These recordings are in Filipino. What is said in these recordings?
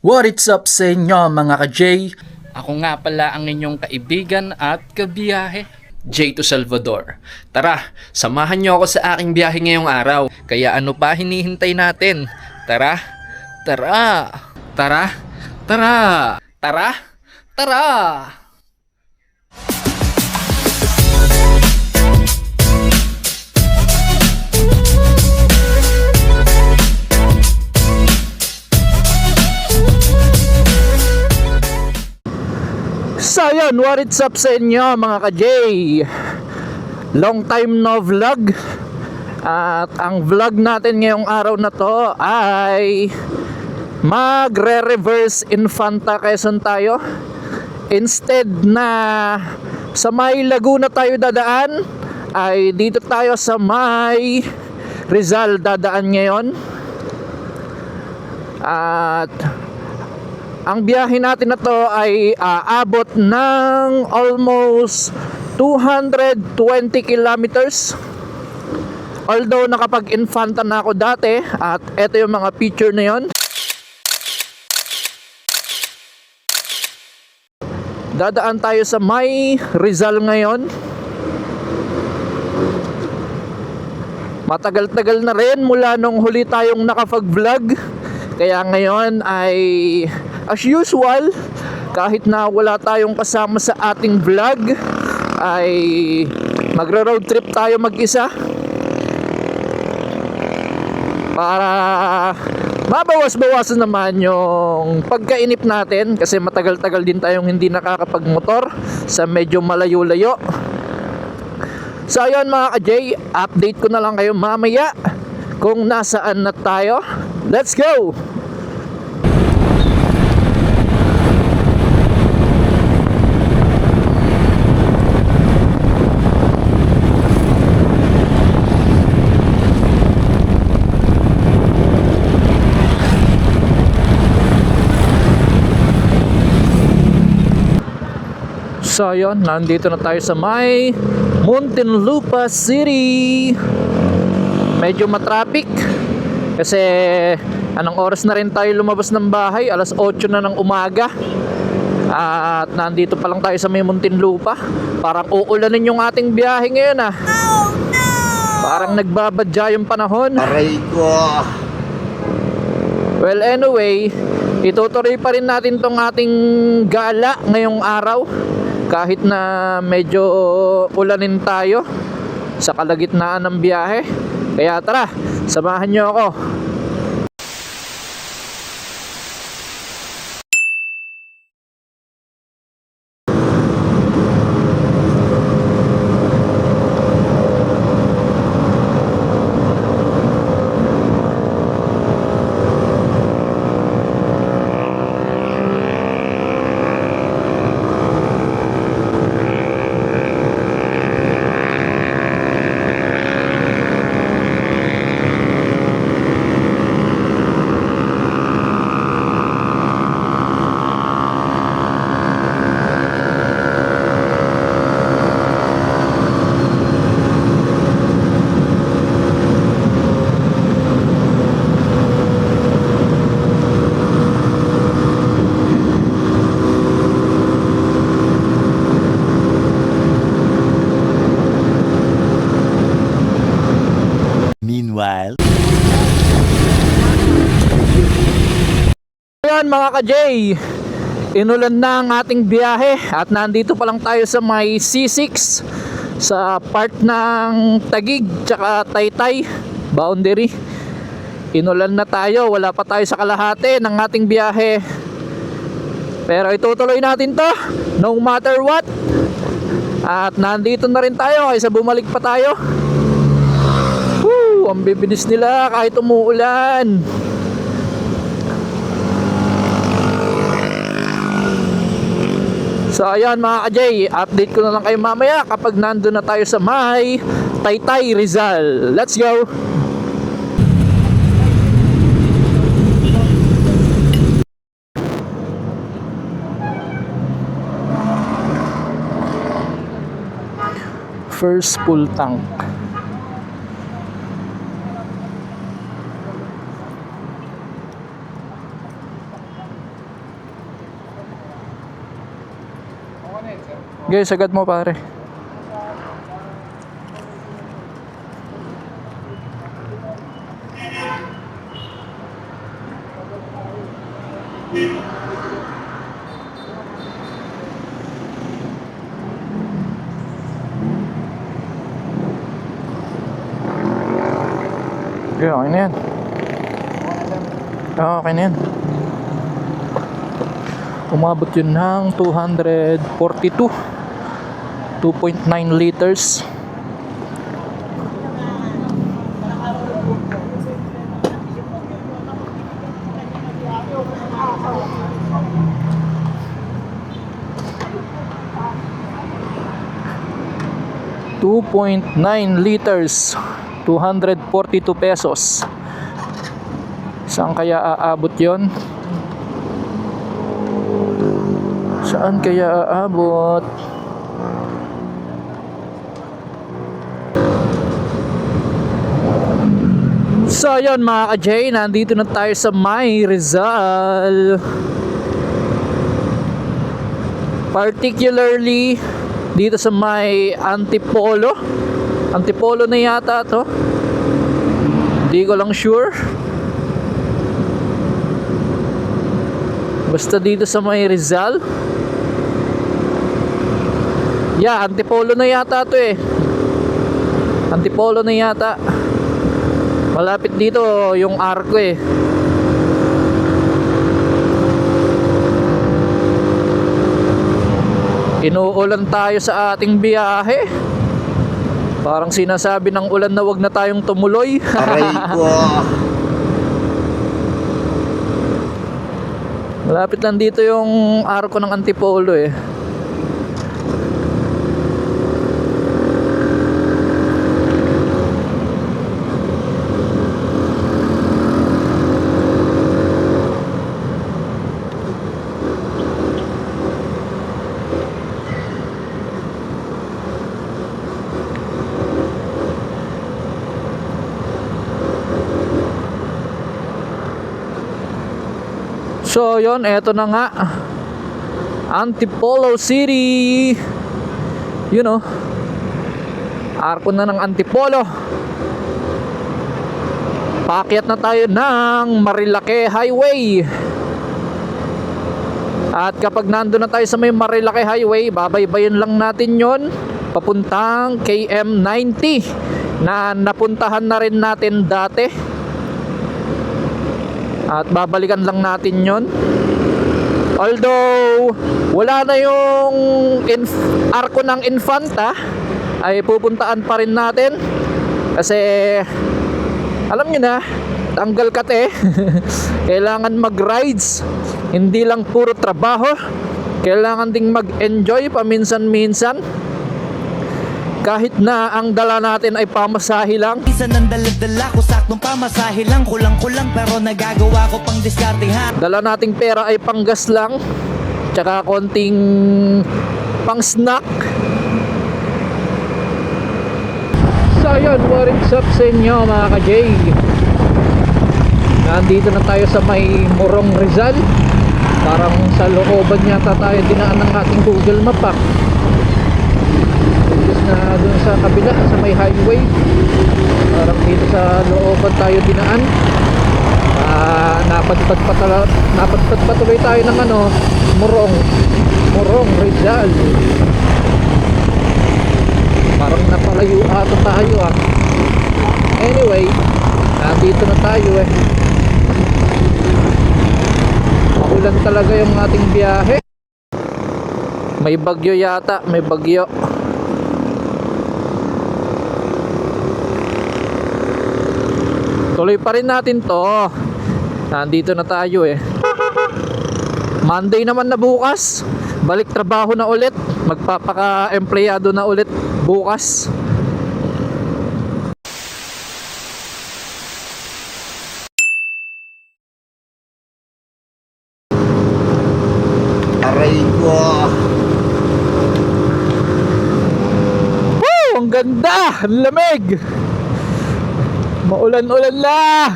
What is up sa inyo mga ka-J? Ako nga pala ang inyong kaibigan at kabiyahe, J to Salvador. Tara, samahan niyo ako sa aking biyahe ngayong araw. Kaya ano pa hinihintay natin? Tara, tara, tara, tara, tara, tara! So yun, what is up sa inyo mga ka-J? Long time no vlog. At ang vlog natin ngayong araw na to ay magre-reverse Infanta Quezon tayo. Instead na sa may Laguna tayo dadaan, ay dito tayo sa may Rizal dadaan ngayon. At ang biyahe natin na to ay aabot ng almost 220 kilometers. Although nakapag-Infanta na ako dati, at eto yung mga picture na yon. Dadaan tayo sa may Rizal ngayon. Matagal-tagal na rin mula nung huli tayong nakapag-vlog. Kaya ngayon ay as usual, kahit na wala tayong kasama sa ating vlog, ay magra-road trip tayo mag-isa para mabawas-bawasan naman yung pagkainip natin, kasi matagal-tagal din tayong hindi nakakapag-motor sa medyo malayo-layo. So ayun mga ka-J, update ko na lang kayo mamaya kung nasaan na tayo. Let's go! So yun, nandito na tayo sa may Muntinlupa City. Medyo matraffic kasi anong oras na rin tayo lumabas ng bahay, alas 8 na ng umaga. At nandito pa lang tayo sa may Muntinlupa. Parang uulanin yung ating biyahe ngayon ah. Oh, no! Parang nagbabadya yung panahon. Aray ko. Well anyway, itutuloy pa rin natin tong ating gala ngayong araw. Kahit na medyo ulanin tayo sa kalagitnaan ng biyahe. Kaya tara, samahan nyo ako. Meanwhile, Ayan mga ka-J, inulan na ang ating biyahe at nandito pa lang tayo sa may C6 sa part ng Taguig tsaka Taytay boundary. Inulan na tayo, wala pa tayo sa kalahati ng ating biyahe, pero itutuloy natin to no matter what. At nandito na rin tayo kaysa bumalik pa tayo. Woo, ang bibilis nila kahit umuulan. So ayan mga ka-J, update ko na lang kayo mamaya kapag nandun na tayo sa may Taytay Rizal. Let's go! First full tank. Okay, sagad mo pare. Okay, okay na yan. Okay na yan. Umabot yun ng 242. 2.9 liters. $2.9 liters, 242 pesos. Saan kaya aabot yon? Saan kaya aabot? So yun mga ka-J, nandito na tayo sa May Rizal. Particularly dito sa may Antipolo. Antipolo na yata to. Hindi ko lang sure. Basta dito sa may Rizal. Yeah, Antipolo na yata to eh. Antipolo na yata. Malapit dito yung Arco eh. Inuulan tayo sa ating biyahe. Parang sinasabi ng ulan na wag na tayong tumuloy. Aray ko. Malapit lang dito yung Arco ng Antipolo eh. So yon, eto na nga, Antipolo City. You know, Arco na ng Antipolo. Paakyat na tayo ng Marilake Highway. At kapag nandun na tayo sa may Marilake Highway, babaybayin lang natin yon papuntang KM90 na napuntahan na rin natin dati. At babalikan lang natin yon. Although wala na yung Arco ng Infanta, ay pupuntaan pa rin natin. Kasi alam nyo na, tanggal kate. Kailangan mag-rides. Hindi lang puro trabaho. Kailangan ding mag-enjoy paminsan-minsan. Kahit na ang dala natin ay pamasahe lang. Isa ng dala-dala ko, saktong pamasahe lang. Kulang-kulang pero nagagawa ko pang diskartehan. Dala nating pera ay panggas lang, tsaka konting pang snack. So yun, what's up sa inyo mga ka-J? Nandito na tayo sa may Morong Rizal. Parang sa looban yata tayo dinaan ng ating Google Map ah. Na dun sa kabila sa may highway, parang dito sa looban tayo dinaan. Napadpad pa tuloy tayo ng Morong Rizal. Parang napalayo ata tayo ah. Anyway, nandito na tayo eh. Maulan talaga yung ating biyahe. May bagyo yata, may bagyo. Tuloy pa rin natin to. Nandito na tayo eh. Monday naman na bukas. Balik trabaho na ulit. Magpapaka-empleyado na ulit bukas. Aray ko. Woo! Ang ganda! Ang lamig! Maulan-ulan na!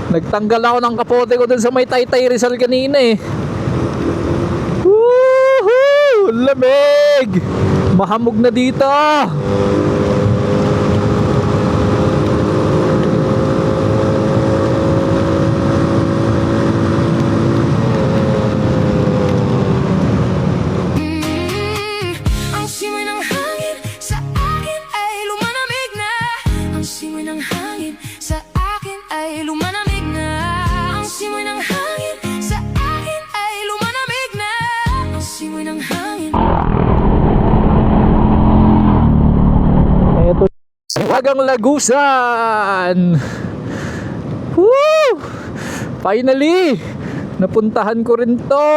Nagtanggal ako ng kapote ko dun sa may Taytay Rizal kanina eh. Woohoo! lamig! Mahamog na dito! Ang simoy ng hangin sa akin ay lumalamig na. Ang simoy ng hangin sa akin ay lumalamig na. Ang simoy ng hangin sa akin ay lumalamig na. Ang simoy ng hangin. Ito, Wagang Lagusan! Woo! Finally! Napuntahan ko rin to!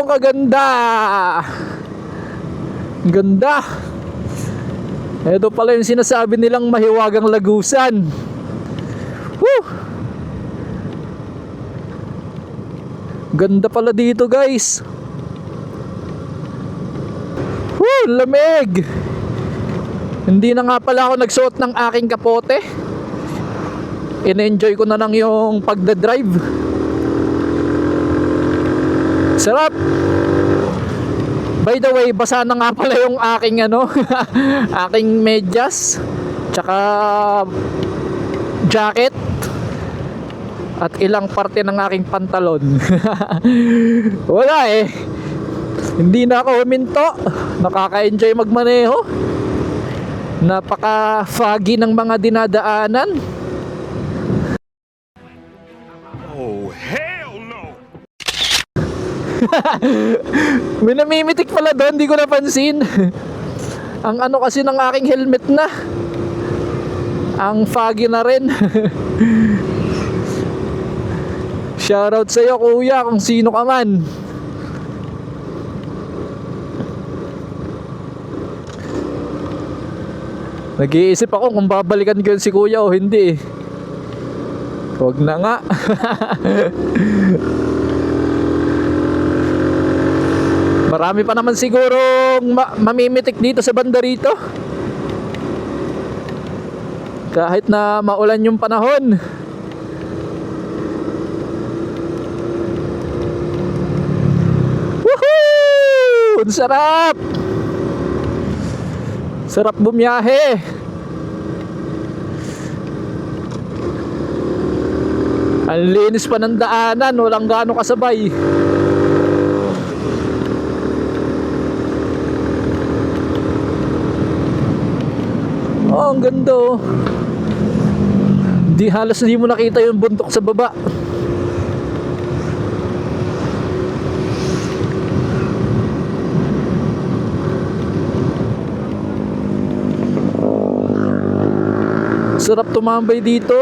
Kaganda! Ang ganda! Ito pala yung sinasabi nilang Mahiwagang Lagusan. Woo! Ganda pala dito, guys. Woo! Lamig! Hindi na nga pala ako nagsuot ng aking kapote. In-enjoy ko na lang yung pagdadrive. Sarap! By the way, basa na nga pala yung aking aking medyas, tsaka jacket, at ilang parte ng aking pantalon. Wala eh. Hindi na ako huminto. Nakaka-enjoy magmaneho. Napaka-foggy ng mga dinadaanan. Oh, hell no! May namimitik pala doon, di ko napansin. Ang ano kasi ng aking helmet na, ang foggy na rin. Shoutout sa'yo, kuya, kung sino ka man. Nag-iisip ako kung babalikan ko yun si kuya o hindi. Huwag na nga. Marami pa naman sigurong mamimitik dito sa banda rito. Kahit na maulan yung panahon. Woohoo! Ang sarap! Sarap bumiyahe. Ang linis pa ng daanan, walang gaano kasabay. Oh, ang ganda oh. Halos hindi mo nakita yung bundok sa baba. Sarap tumambay dito.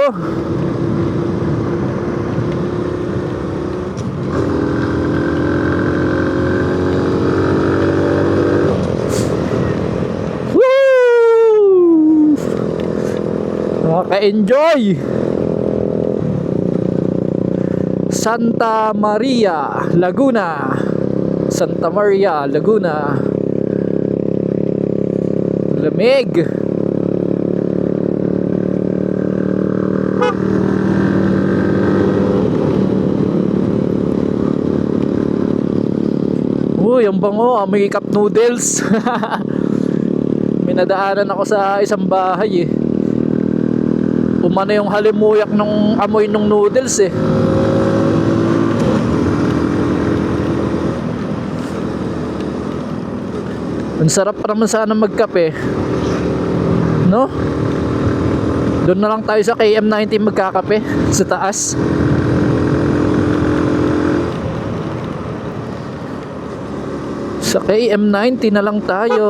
Woo! Nakaka-enjoy. Santa Maria, Laguna. Santa Maria, Laguna. Lamig. Uy, ang bango, may cup noodles. May nadaanan ako sa isang bahay eh. Umano yung halimuyak ng amoy ng noodles eh. Ang sarap pa naman sana magkape, no? Doon na lang tayo sa KM90 magkakape sa taas. Sa KM90 na lang tayo.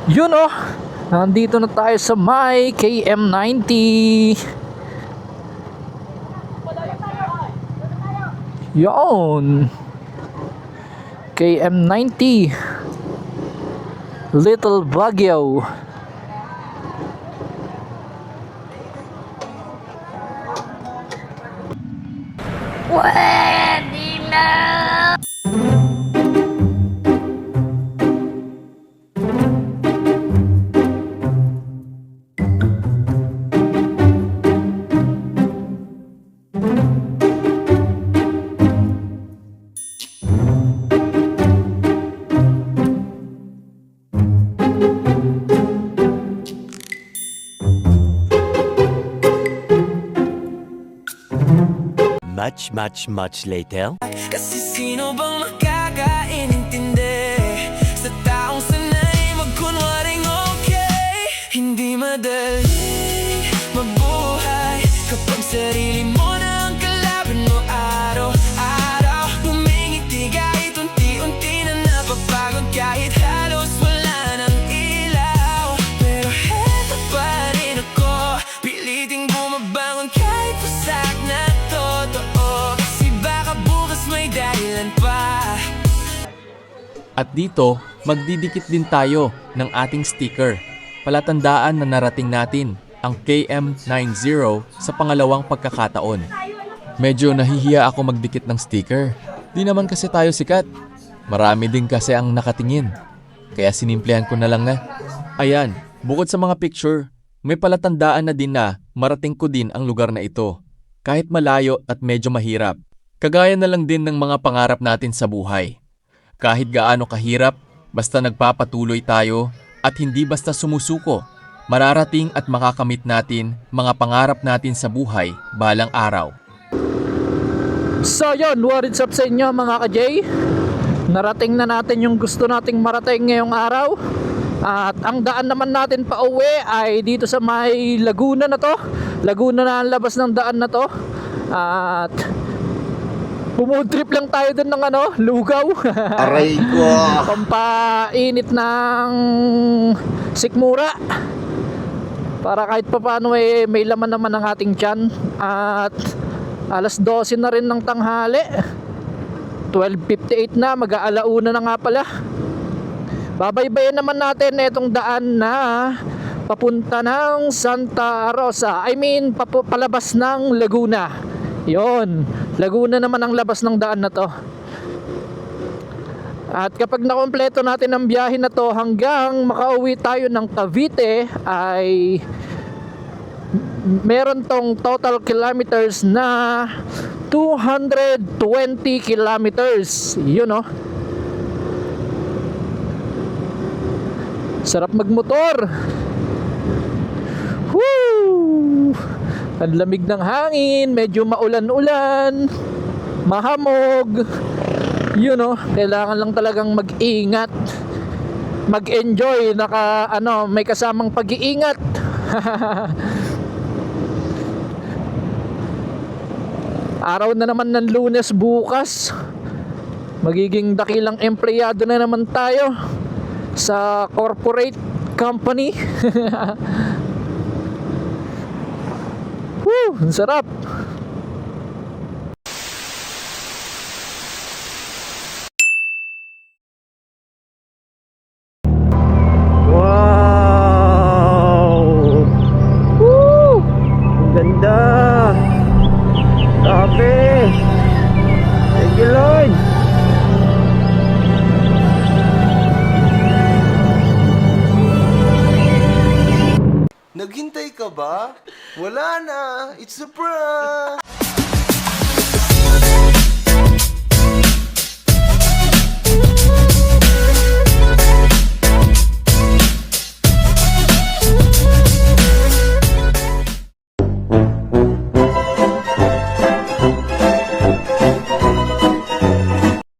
Yun oh, nandito na tayo sa may KM90. Yun, KM90 Little Baguio. much, much, much later. Kasi sino bang makakaintindi sa taong sanay magkunwaring okay? Hindi madali mabuhay kapag sarili mo na ang kalaban mo araw-araw. Bumingiti kahit unti-unti na napapagod, kahit halos wala ng ilaw. Pero heto pa rin ako, piliting bumabangon kahit pasak na totoo. Kasi baka bukas may dahilan pa. At dito, magdidikit din tayo ng ating sticker. Palatandaan na narating natin ang KM90 sa pangalawang pagkakataon. Medyo nahihiya ako magdikit ng sticker. Di naman kasi tayo sikat. Marami din kasi ang nakatingin. Kaya sinimplihan ko na lang na. Ayan, bukod sa mga picture, may palatandaan na din na marating ko din ang lugar na ito. Kahit malayo at medyo mahirap. Kagaya na lang din ng mga pangarap natin sa buhay. Kahit gaano kahirap, basta nagpapatuloy tayo at hindi basta sumusuko, mararating at makakamit natin mga pangarap natin sa buhay balang araw. So yun, what is up sa inyo mga ka-J? Narating na natin yung gusto nating marating ngayong araw. At ang daan naman natin pa uwi ay dito sa may Laguna na to. Laguna na ang labas ng daan na to. At bumudrip lang tayo dun ng lugaw. Aray ko! Pampainit ng sikmura. Para kahit papaano may laman naman ang ating tiyan. At alas 12 na rin ng tanghali. 12:58 na, mag-aalauna na nga pala. Babaybayin naman natin itong daan na papunta ng Santa Rosa. I mean, palabas ng Laguna. Yon, Laguna naman ang labas ng daan na to. At kapag nakompleto natin ang biyahe na to hanggang makauwi tayo ng Cavite, ay meron tong total kilometers na 220 kilometers. Yun oh. Sarap magmotor. Woo! Ang lamig ng hangin, medyo maulan-ulan, mahamog. Yun oh, kailangan lang talagang mag-ingat. Mag-enjoy, may kasamang pag-iingat. Araw na naman ng Lunes bukas. Magiging dakilang empleyado na naman tayo sa corporate company. Woo, ang sarap. Wow! Woo! Ang ganda. Grabe. Thank you, Lord. Naghintay ka ba? Wala na. It's a prank.